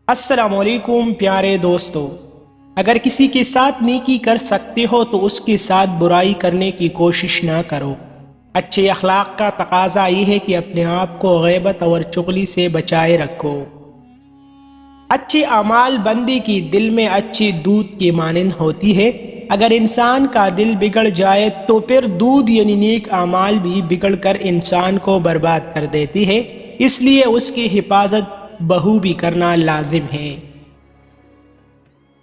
السلام علیکم پیارے دوستو، اگر کسی کے ساتھ نیکی کر سکتے ہو تو اس کے ساتھ برائی کرنے کی کوشش نہ کرو۔ اچھے اخلاق کا تقاضا یہ ہے کہ اپنے آپ کو غیبت اور چغلی سے بچائے رکھو۔ اچھے اعمال بندے کی دل میں اچھے دودھ کے مانند ہوتی ہے۔ اگر انسان کا دل بگڑ جائے تو پھر دودھ یعنی نیک اعمال بھی بگڑ کر انسان کو برباد کر دیتی ہے، اس لیے اس کی حفاظت بہو بھی کرنا لازم ہے۔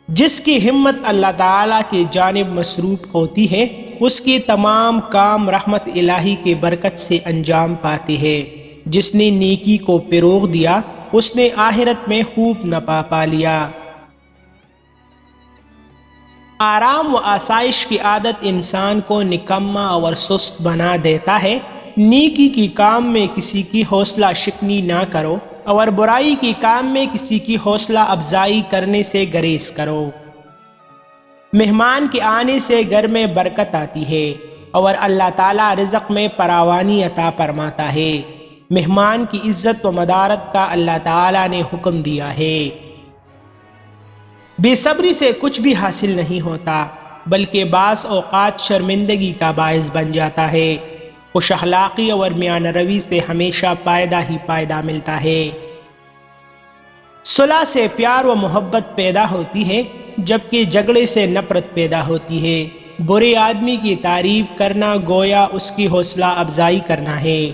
جس کی ہمت اللہ تعالیٰ کی جانب مصروف ہوتی ہے اس کی تمام کام رحمت الہی کے برکت سے انجام پاتے ہیں۔ جس نے نیکی کو فروغ دیا اس نے آخرت میں خوب نفع پا لیا۔ آرام و آسائش کی عادت انسان کو نکما اور سست بنا دیتا ہے۔ نیکی کی کام میں کسی کی حوصلہ شکنی نہ کرو اور برائی کی کام میں کسی کی حوصلہ افزائی کرنے سے گریز کرو۔ مہمان کے آنے سے گھر میں برکت آتی ہے اور اللہ تعالیٰ رزق میں فراوانی عطا فرماتا ہے۔ مہمان کی عزت و مدارت کا اللہ تعالیٰ نے حکم دیا ہے۔ بے صبری سے کچھ بھی حاصل نہیں ہوتا بلکہ بعض اوقات شرمندگی کا باعث بن جاتا ہے۔ خوش اخلاقی اور میانہ روی سے ہمیشہ فائدہ ہی فائدہ ملتا ہے۔ صلح سے پیار و محبت پیدا ہوتی ہے جبکہ جھگڑے سے نفرت پیدا ہوتی ہے۔ برے آدمی کی تعریف کرنا گویا اس کی حوصلہ افزائی کرنا ہے۔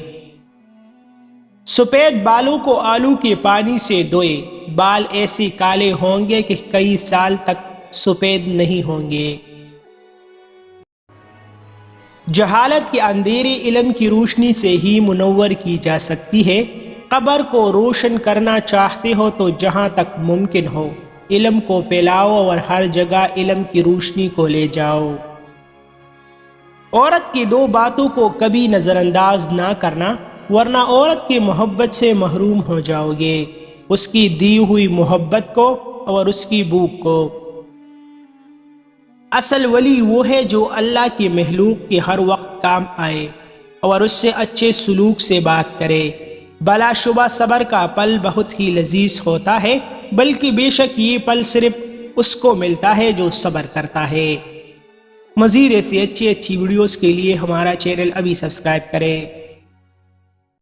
سفید بالوں کو آلو کے پانی سے دھوئے، بال ایسے کالے ہوں گے کہ کئی سال تک سفید نہیں ہوں گے۔ جہالت کے اندھیرے علم کی روشنی سے ہی منور کی جا سکتی ہے۔ قبر کو روشن کرنا چاہتے ہو تو جہاں تک ممکن ہو علم کو پھیلاؤ اور ہر جگہ علم کی روشنی کو لے جاؤ۔ عورت کی دو باتوں کو کبھی نظر انداز نہ کرنا ورنہ عورت کی محبت سے محروم ہو جاؤ گے، اس کی دی ہوئی محبت کو اور اس کی بھوک کو۔ اصل ولی وہ ہے جو اللہ کی مخلوق کے ہر وقت کام آئے اور اس سے اچھے سلوک سے بات کرے۔ بلا شبہ صبر کا پل بہت ہی لذیذ ہوتا ہے، بلکہ بے شک یہ پل صرف اس کو ملتا ہے جو صبر کرتا ہے۔ مزید ایسی اچھی ویڈیوز کے لیے ہمارا چینل ابھی سبسکرائب کریں۔